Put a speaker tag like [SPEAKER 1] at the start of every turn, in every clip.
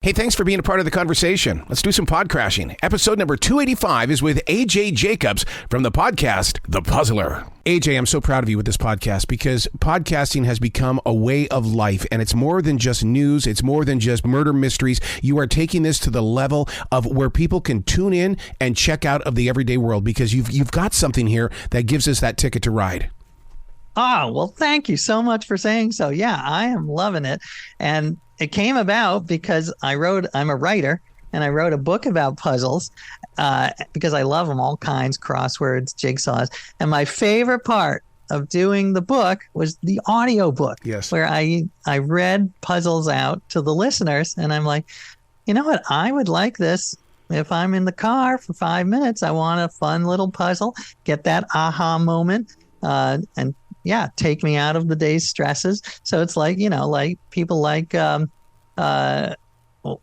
[SPEAKER 1] Hey, thanks for being a part of the conversation. Let's do some pod crashing. Episode number 285 is with AJ Jacobs from the podcast, The Puzzler. AJ, I'm so proud of you with this podcast because podcasting has become a way of life, and it's more than just news. It's more than just murder mysteries. You are taking this to the level of where people can tune in and check out of the everyday world because you've got something here that gives us that ticket to ride.
[SPEAKER 2] Oh, well, thank you so much for saying so. Yeah, I am loving it. And it came about because I'm a writer, and I wrote a book about puzzles because I love them, all kinds, crosswords, jigsaws. And my favorite part of doing the book was the audio book,
[SPEAKER 1] yes,
[SPEAKER 2] where I read puzzles out to the listeners. And I'm like, you know what? I would like this. If I'm in the car for 5 minutes, I want a fun little puzzle, get that aha moment, and yeah, take me out of the day's stresses. So it's like, like people like,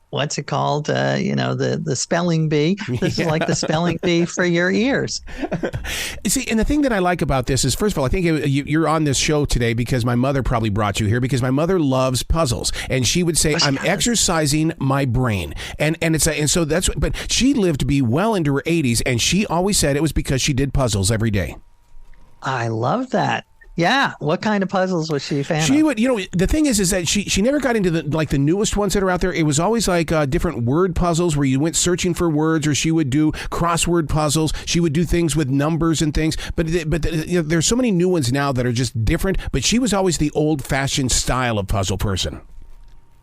[SPEAKER 2] what's it called? The spelling bee. This is like the spelling bee for your ears.
[SPEAKER 1] See, and the thing that I like about this is, first of all, I think you're on this show today because my mother probably brought you here because my mother loves puzzles, and she would say, "I'm exercising my brain," but she lived to be well into her 80s, and she always said it was because she did puzzles every day.
[SPEAKER 2] I love that. Yeah. What kind of puzzles was she a fan of?
[SPEAKER 1] She would, the thing is that she never got into the newest ones that are out there. It was always like different word puzzles where you went searching for words, or she would do crossword puzzles. She would do things with numbers and things. But there's so many new ones now that are just different. But she was always the old-fashioned style of puzzle person.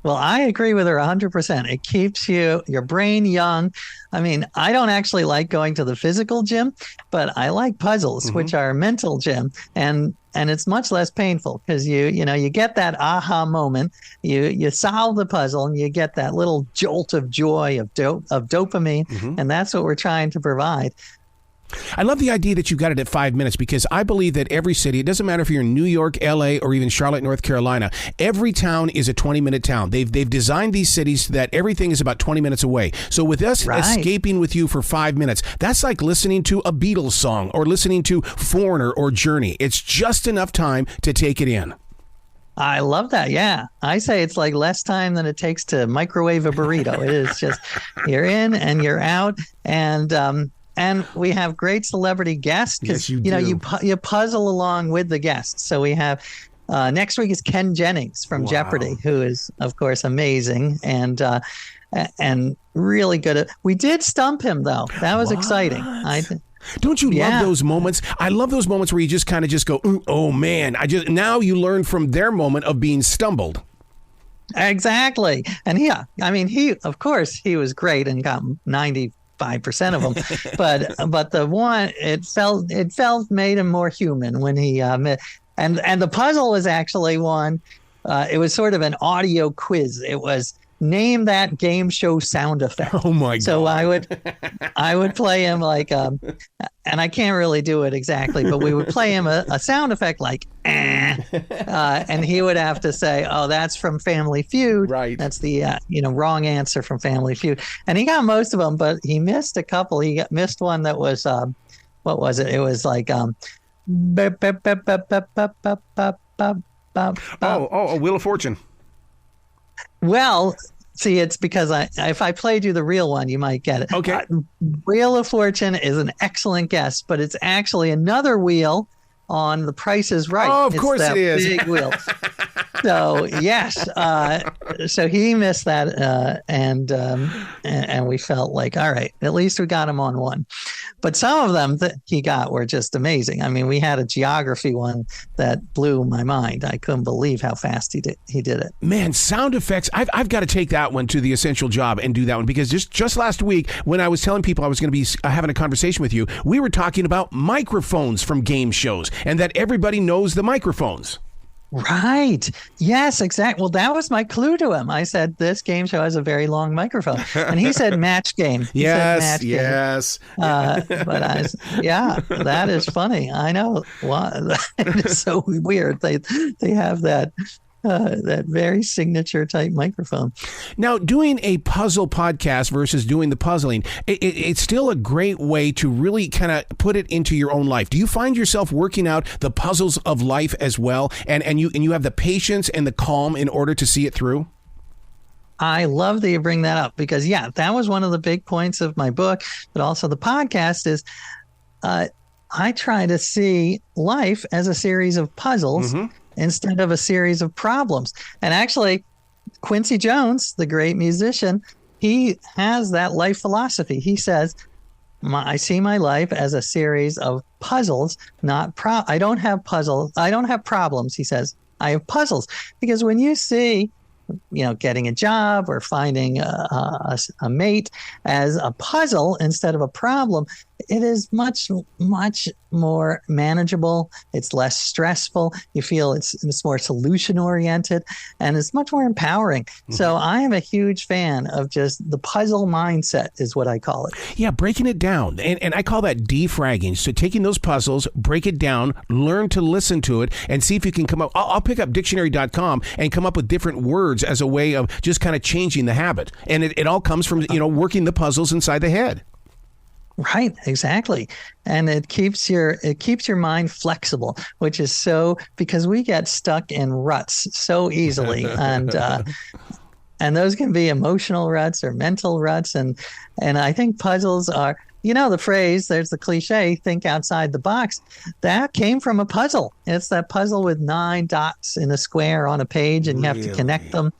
[SPEAKER 2] Well, I agree with her 100%. It keeps your brain young. I mean, I don't actually like going to the physical gym, but I like puzzles, which are mental gym, and it's much less painful because you get that aha moment. You solve the puzzle and you get that little jolt of joy of dopamine, and that's what we're trying to provide.
[SPEAKER 1] I love the idea that you got it at 5 minutes because I believe that every city, it doesn't matter if you're in New York, LA, or even Charlotte, North Carolina, every town is a 20-minute town. They've designed these cities so that everything is about 20 minutes away. So with us escaping with you for 5 minutes, that's like listening to a Beatles song or listening to Foreigner or Journey. It's just enough time to take it in.
[SPEAKER 2] I love that. Yeah. I say it's like less time than it takes to microwave a burrito. It is just, you're in and you're out. And we have great celebrity guests because you puzzle along with the guests. So we have next week is Ken Jennings from Jeopardy, who is of course amazing and really good at. We did stump him though. That was exciting.
[SPEAKER 1] Don't you love those moments? I love those moments where you just kind of just go, oh man! Now you learn from their moment of being stumbled.
[SPEAKER 2] Exactly, and he of course he was great and got 95% of them, but the one it felt made him more human when he and the puzzle was actually one. It was sort of an audio quiz. It was name that game show sound effect.
[SPEAKER 1] Oh my god!
[SPEAKER 2] So I would play him like and I can't really do it exactly, but we would play him a sound effect like and he would have to say, "Oh, that's from Family Feud." Right. That's the wrong answer from Family Feud, and he got most of them, but he missed a couple. He missed one that was what was it? It was like
[SPEAKER 1] Wheel of Fortune.
[SPEAKER 2] Well, see, it's because if I played you the real one, you might get it.
[SPEAKER 1] Okay.
[SPEAKER 2] Wheel of Fortune is an excellent guess, but it's actually another wheel on The Price is Right.
[SPEAKER 1] Oh, of course it is.
[SPEAKER 2] Big wheel. So yes, so he missed that, and we felt like, all right, at least we got him on one. But some of them that he got were just amazing. I mean, we had a geography one that blew my mind. I couldn't believe how fast he did it.
[SPEAKER 1] Man, sound effects. I've got to take that one to the essential job and do that one because just last week when I was telling people I was going to be having a conversation with you, we were talking about microphones from game shows and that everybody knows the microphones.
[SPEAKER 2] Right. Yes, exactly. Well, that was my clue to him. I said, this game show has a very long microphone. And he said match game.
[SPEAKER 1] Yes.
[SPEAKER 2] But that is funny. I know. It is so weird. They have that very signature type microphone.
[SPEAKER 1] Now, doing a puzzle podcast versus doing the puzzling, it's still a great way to really kind of put it into your own life. Do you find yourself working out the puzzles of life as well? And you have the patience and the calm in order to see it through?
[SPEAKER 2] I love that you bring that up because, yeah, that was one of the big points of my book, but also the podcast is I try to see life as a series of puzzles instead of a series of problems. And actually, Quincy Jones, the great musician, he has that life philosophy. He says, I see my life as a series of puzzles, not I don't have puzzles. I don't have problems, he says. I have puzzles. Because when you see, getting a job or finding a mate as a puzzle instead of a problem, it is much, much more manageable. It's less stressful. You feel it's more solution oriented and it's much more empowering. So I am a huge fan of just the puzzle mindset is what I call it.
[SPEAKER 1] Yeah, breaking it down. And I call that defragging. So taking those puzzles, break it down, learn to listen to it, and see if you can come up. I'll pick up dictionary.com and come up with different words as a way of just kind of changing the habit. And it all comes from, working the puzzles inside the head.
[SPEAKER 2] Right, exactly. And it keeps your mind flexible, which is so because we get stuck in ruts so easily. And those can be emotional ruts or mental ruts. And I think puzzles are, the phrase, there's the cliche, think outside the box. That came from a puzzle. It's that puzzle with 9 dots in a square on a page and you have to connect them.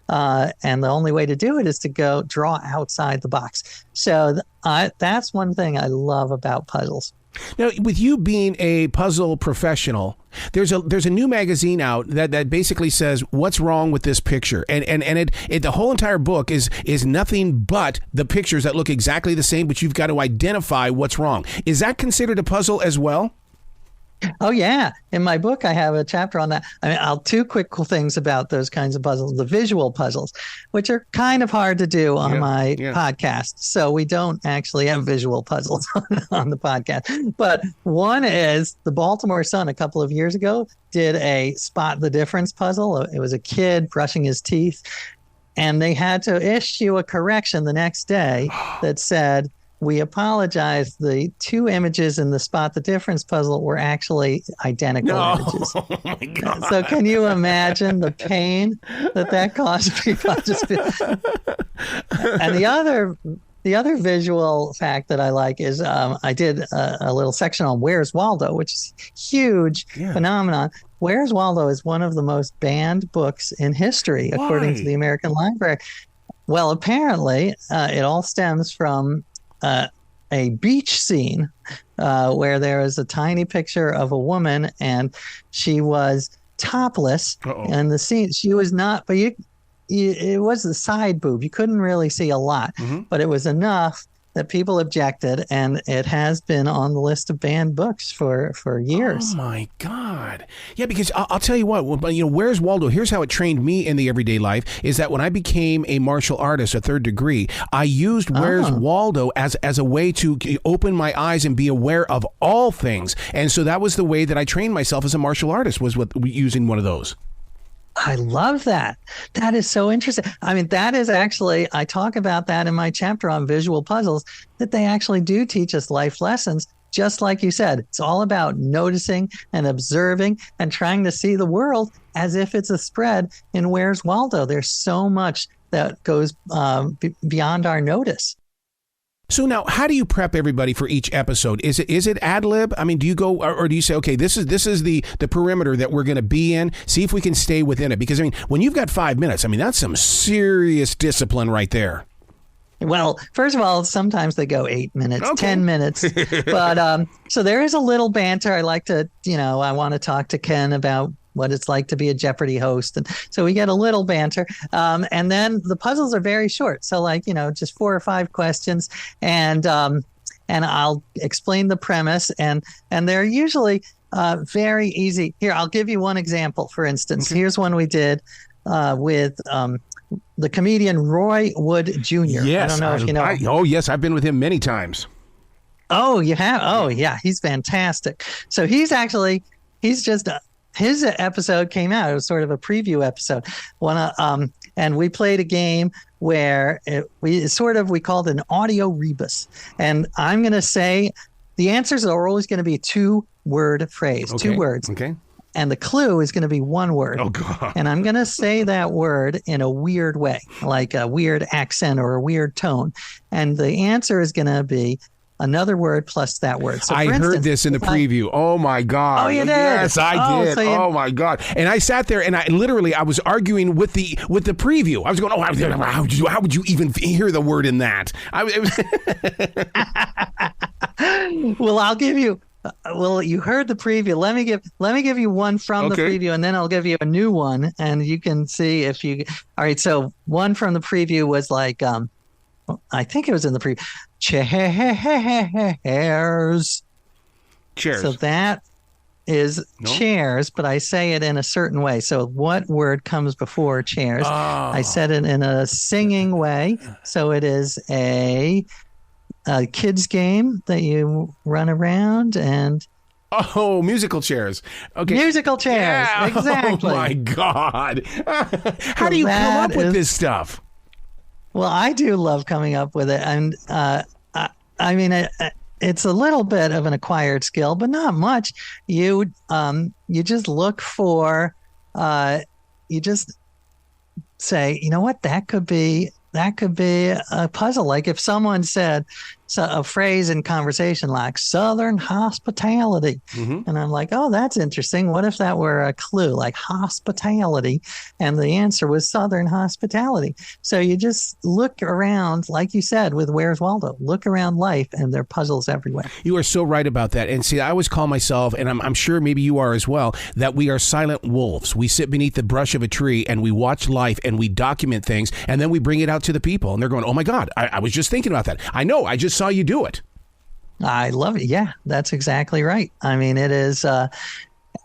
[SPEAKER 2] And the only way to do it is to go draw outside the box. So that's one thing I love about puzzles.
[SPEAKER 1] Now, with you being a puzzle professional, there's a new magazine out that basically says what's wrong with this picture, and the whole entire book is nothing but the pictures that look exactly the same, but you've got to identify what's wrong. Is that considered a puzzle as well?
[SPEAKER 2] Oh, yeah. In my book, I have a chapter on that. I mean, two quick cool things about those kinds of puzzles, the visual puzzles, which are kind of hard to do on my podcast. So we don't actually have visual puzzles on the podcast. But one is the Baltimore Sun a couple of years ago did a spot the difference puzzle. It was a kid brushing his teeth, and they had to issue a correction the next day that said, we apologize. The 2 images in the spot the difference puzzle were actually identical images.
[SPEAKER 1] Oh my God.
[SPEAKER 2] So can you imagine the pain that caused people? And the other visual fact that I like is I did a little section on Where's Waldo, which is a huge phenomenon. Where's Waldo is one of the most banned books in history, according to the American Library. Well, apparently, it all stems from a beach scene where there is a tiny picture of a woman and she was topless. And the scene, she was not, but it was the side boob. You couldn't really see a lot, but it was enough that people objected, and it has been on the list of banned books for years.
[SPEAKER 1] Oh my God. Yeah, because I'll tell you what, Where's Waldo? Here's how it trained me in the everyday life is that when I became a martial artist, a 3rd degree, I used Where's Waldo as a way to open my eyes and be aware of all things. And so that was the way that I trained myself as a martial artist, was using one of those.
[SPEAKER 2] I love that. That is so interesting. I mean, that is actually, I talk about that in my chapter on visual puzzles, that they actually do teach us life lessons. Just like you said, it's all about noticing and observing and trying to see the world as if it's a spread in Where's Waldo. There's so much that goes beyond our notice.
[SPEAKER 1] So now, how do you prep everybody for each episode? Is it ad lib? I mean, do you go or do you say, okay, this is the perimeter that we're going to be in. See if we can stay within it. Because I mean, when you've got 5 minutes, I mean, that's some serious discipline right there.
[SPEAKER 2] Well, first of all, sometimes they go 8 minutes, 10 minutes. But so there is a little banter. I like to, I want to talk to Ken about what it's like to be a Jeopardy host. And so we get a little banter. And then the puzzles are very short. So just 4 or 5 questions. And I'll explain the premise. And they're usually very easy. Here, I'll give you one example, for instance. Here's one we did with the comedian Roy Wood Jr.
[SPEAKER 1] Yes.
[SPEAKER 2] I don't know if you know.
[SPEAKER 1] Yes. I've been with him many times.
[SPEAKER 2] Oh, you have? Oh, yeah. He's fantastic. So he's just... his episode came out. It was sort of a preview episode. And we played a game where we called an audio rebus. And I'm going to say the answers are always going to be a 2-word phrase, 2 words.
[SPEAKER 1] Okay.
[SPEAKER 2] And the clue is going to be one word.
[SPEAKER 1] Oh, God.
[SPEAKER 2] And I'm going to say that word in a weird way, like a weird accent or a weird tone. And the answer is going to be another word plus that word. So
[SPEAKER 1] I heard this in the preview. Oh, my God.
[SPEAKER 2] Oh, you did?
[SPEAKER 1] Yes, I did.
[SPEAKER 2] So
[SPEAKER 1] oh, my God. And I sat there and I was arguing with the preview. I was going, how would you even hear the word in that?
[SPEAKER 2] Well, I'll give you. Well, you heard the preview. Let me give you one from the preview, and then I'll give you a new one, and you can see if you. All right. So one from the preview was like, I think it was in the preview. Chairs.
[SPEAKER 1] Chairs.
[SPEAKER 2] So that is chairs, but I say it in a certain way. So what word comes before chairs?
[SPEAKER 1] Oh.
[SPEAKER 2] I said it in a singing way. So it is a kids game that you run around and
[SPEAKER 1] musical chairs. Okay,
[SPEAKER 2] musical chairs.
[SPEAKER 1] Yeah.
[SPEAKER 2] Exactly.
[SPEAKER 1] Oh my God. How do you come up with this stuff?
[SPEAKER 2] Well, I do love coming up with it, and I mean it's a little bit of an acquired skill, but not much. You just look for you just say, you know what, that could be a puzzle. Like if someone said a phrase in conversation like Southern hospitality, and I'm like, oh, that's interesting. What if that were a clue like hospitality, and the answer was Southern hospitality? So you just look around, like you said with Where's Waldo, look around life, and there are puzzles everywhere.
[SPEAKER 1] You are so right about that. And see, I always call myself, and I'm sure maybe you are as well, that we are silent wolves. We sit beneath the brush of a tree and we watch life and we document things, and then we bring it out to the people, and they're going, oh my God, I was just thinking about that. I know, I just saw you do it.
[SPEAKER 2] I love it. Yeah, that's exactly right. I mean, it is,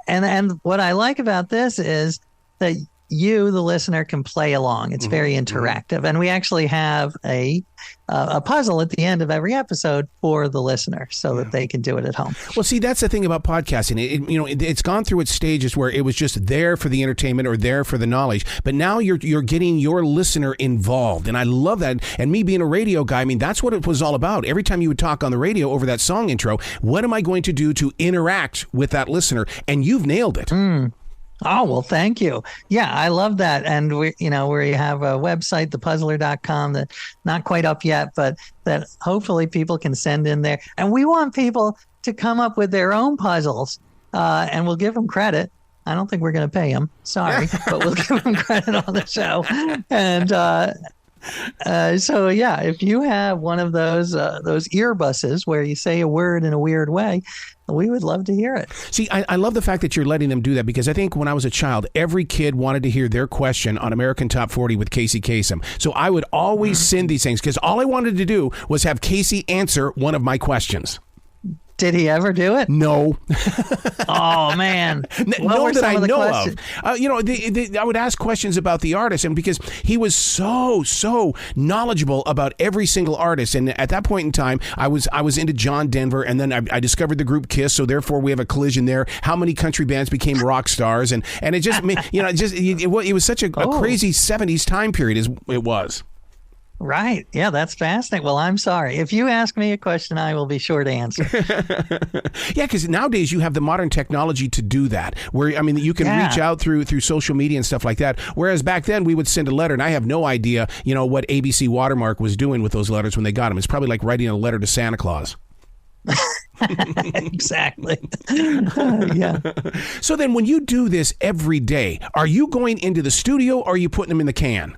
[SPEAKER 2] and what I like about this is that you, the listener, can play along. It's very interactive, and we actually have a puzzle at the end of every episode for the listener, so that they can do it at home.
[SPEAKER 1] Well, see, that's the thing about podcasting. It's gone through its stages where it was just there for the entertainment or there for the knowledge, but now you're getting your listener involved, and I love that. And me being a radio guy, I mean, that's what it was all about. Every time you would talk on the radio over that song intro, what am I going to do to interact with that listener? And you've nailed it.
[SPEAKER 2] Oh, well, thank you. Yeah, I love that. And we have a website, thepuzzler.com, that not quite up yet, but that hopefully people can send in there. And we want people to come up with their own puzzles, and we'll give them credit. I don't think we're going to pay them. Sorry, but we'll give them credit on the show. And so, yeah, if you have one of those earbuses where you say a word in a weird way, we would love to hear it.
[SPEAKER 1] See, I love the fact that you're letting them do that, because I think when I was a child, every kid wanted to hear their question on American Top 40 with Casey Kasem. So I would always send these things because all I wanted to do was have Casey answer one of my questions.
[SPEAKER 2] Did he ever do it?
[SPEAKER 1] No.
[SPEAKER 2] Oh, man.
[SPEAKER 1] No, that I know of. I would ask questions about the artist, and because he was so knowledgeable about every single artist. And at that point in time, I was into John Denver, and then I discovered the group Kiss, so therefore we have a collision there. How many country bands became rock stars? And it just, it was such a crazy 70s time period as it was.
[SPEAKER 2] Right. Yeah, that's fascinating. Well, I'm sorry. If you ask me a question, I will be sure to answer.
[SPEAKER 1] Yeah, because nowadays you have the modern technology to do that, where, I mean, you can reach out through social media and stuff like that. Whereas back then we would send a letter, and I have no idea, what ABC Watermark was doing with those letters when they got them. It's probably like writing a letter to Santa Claus.
[SPEAKER 2] Exactly. Yeah.
[SPEAKER 1] So then when you do this every day, are you going into the studio or are you putting them in the can?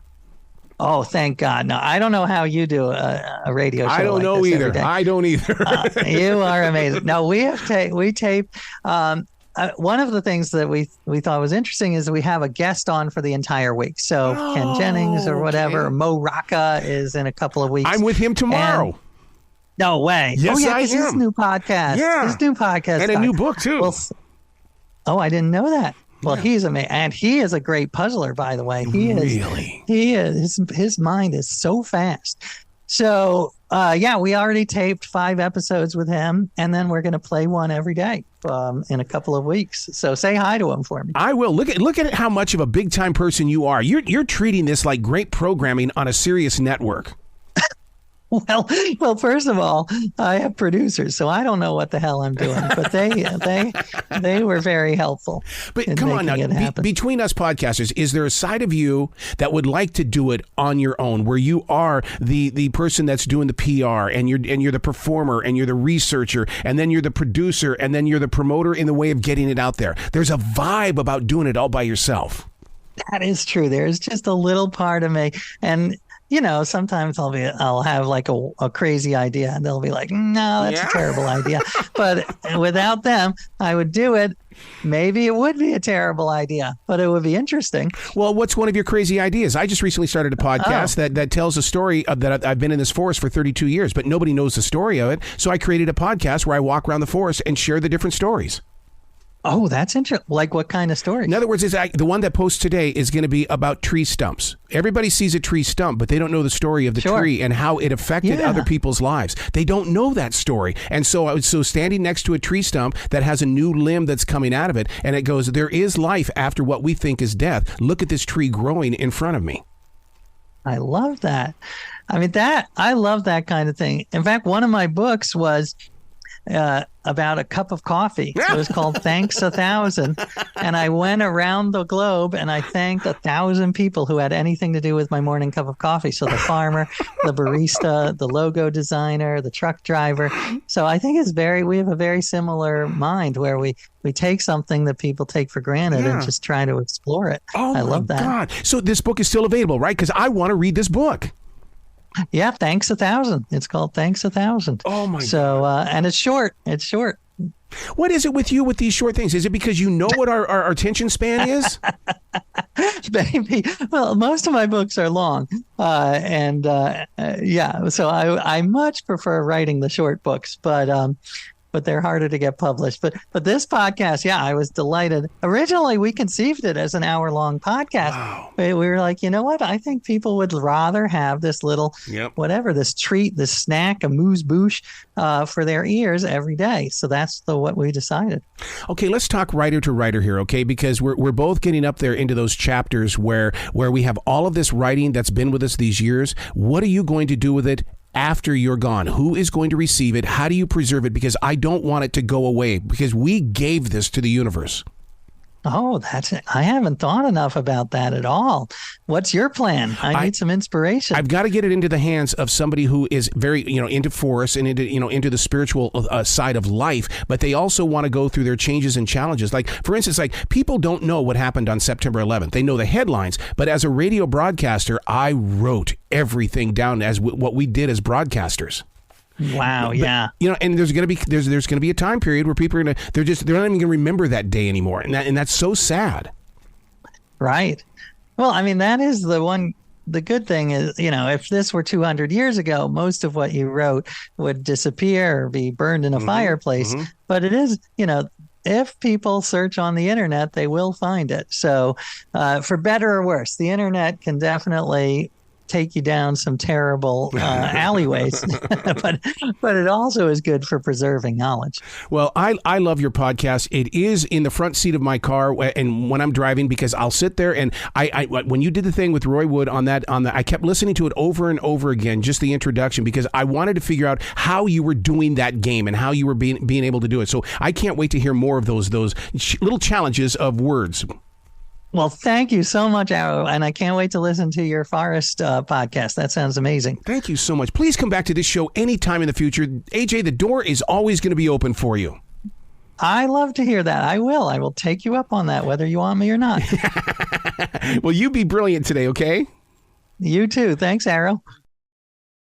[SPEAKER 2] Oh, thank God. No, I don't know how you do a radio show.
[SPEAKER 1] I don't know either. I don't either.
[SPEAKER 2] You are amazing. No, we tape. One of the things that we thought was interesting is that we have a guest on for the entire week. So Ken Jennings or whatever, Mo Rocca is in a couple of weeks.
[SPEAKER 1] I'm with him tomorrow.
[SPEAKER 2] No way.
[SPEAKER 1] Yes, I am.
[SPEAKER 2] His new podcast.
[SPEAKER 1] Yeah.
[SPEAKER 2] His new podcast.
[SPEAKER 1] And a new book, too.
[SPEAKER 2] Well, I didn't know that. Well, he's amazing, and he is a great puzzler, by the way.
[SPEAKER 1] Really?
[SPEAKER 2] He is. His mind is so fast. So, we already taped 5 episodes with him, and then we're going to play one every day in a couple of weeks. So say hi to him for me.
[SPEAKER 1] I will. Look at how much of a big time person you are. You're treating this like great programming on a serious network.
[SPEAKER 2] Well, first of all, I have producers, so I don't know what the hell I'm doing, but they were very helpful.
[SPEAKER 1] But
[SPEAKER 2] in
[SPEAKER 1] come on now,
[SPEAKER 2] making it happen.
[SPEAKER 1] between us podcasters, is there a side of you that would like to do it on your own, where you are the person that's doing the PR, and you're the performer, and you're the researcher, and then you're the producer, and then you're the promoter in the way of getting it out there? There's a vibe about doing it all by yourself.
[SPEAKER 2] That is true. There's just a little part of me, and sometimes I'll have like a crazy idea, and they'll be like, "No, that's a terrible idea." But without them, I would do it. Maybe it would be a terrible idea, but it would be interesting.
[SPEAKER 1] Well, what's one of your crazy ideas? I just recently started a podcast that tells a story of that I've been in this forest for 32 years, but nobody knows the story of it. So I created a podcast where I walk around the forest and share the different stories.
[SPEAKER 2] Oh, that's interesting. Like what kind of story?
[SPEAKER 1] In other words, the one that posts today is going to be about tree stumps. Everybody sees a tree stump, but they don't know the story of the tree and how it affected other people's lives. They don't know that story. And so standing next to a tree stump that has a new limb that's coming out of it, and it goes, there is life after what we think is death. Look at this tree growing in front of me.
[SPEAKER 2] I love that. I mean, I love that kind of thing. In fact, one of my books was about a cup of coffee. It was called Thanks 1,000. And I went around the globe and I thanked 1,000 people who had anything to do with my morning cup of coffee. So the farmer, the barista, the logo designer, the truck driver. So I think we have a very similar mind where we take something that people take for granted and just try to explore it.
[SPEAKER 1] Oh,
[SPEAKER 2] I love that.
[SPEAKER 1] God. So this book is still available, right? Because I want to read this book.
[SPEAKER 2] Yeah, Thanks 1,000. It's called Thanks 1,000.
[SPEAKER 1] Oh my God.
[SPEAKER 2] So and it's short. It's short.
[SPEAKER 1] What is it with you with these short things? Is it because you know what our attention span is?
[SPEAKER 2] Maybe. Well, most of my books are long, So I much prefer writing the short books, but they're harder to get published. But this podcast, I was delighted. Originally, we conceived it as an hour-long podcast.
[SPEAKER 1] Wow.
[SPEAKER 2] We were like, you know what? I think people would rather have this little, this treat, this snack, amuse-bouche for their ears every day. So that's what we decided.
[SPEAKER 1] Okay, let's talk writer to writer here, okay? Because we're both getting up there into those chapters where we have all of this writing that's been with us these years. What are you going to do with it after you're gone? Who is going to receive it? How do you preserve it? Because I don't want it to go away, because we gave this to the universe.
[SPEAKER 2] Oh, that's it. I haven't thought enough about that at all. What's your plan? I need some inspiration.
[SPEAKER 1] I've got to get it into the hands of somebody who is very, into forests and into the spiritual side of life, but they also want to go through their changes and challenges. Like, for instance, people don't know what happened on September 11th. They know the headlines, but as a radio broadcaster, I wrote everything down as what we did as broadcasters.
[SPEAKER 2] Wow, yeah.
[SPEAKER 1] And there's going to be a time period where people are they're not even going to remember that day anymore, and that's so sad.
[SPEAKER 2] Right. Well, I mean, that is the good thing is, if this were 200 years ago, most of what you wrote would disappear or be burned in a fireplace. Mm-hmm. But it is, if people search on the internet, they will find it. So for better or worse, the internet can definitely take you down some terrible alleyways, but it also is good for preserving knowledge.
[SPEAKER 1] Well, I love your podcast. It is in the front seat of my car and when I'm driving, because I'll sit there and I when you did the thing with Roy Wood on that I kept listening to it over and over again, just the introduction, because I wanted to figure out how you were doing that game and how you were being able to do it. So I can't wait to hear more of those little challenges of words.
[SPEAKER 2] Well, thank you so much, Arrow, and I can't wait to listen to your forest podcast. That sounds amazing.
[SPEAKER 1] Thank you so much. Please come back to this show anytime in the future. AJ, the door is always going to be open for you.
[SPEAKER 2] I love to hear that. I will take you up on that, whether you want me or not.
[SPEAKER 1] Well, you be brilliant today, okay?
[SPEAKER 2] You too. Thanks, Arrow.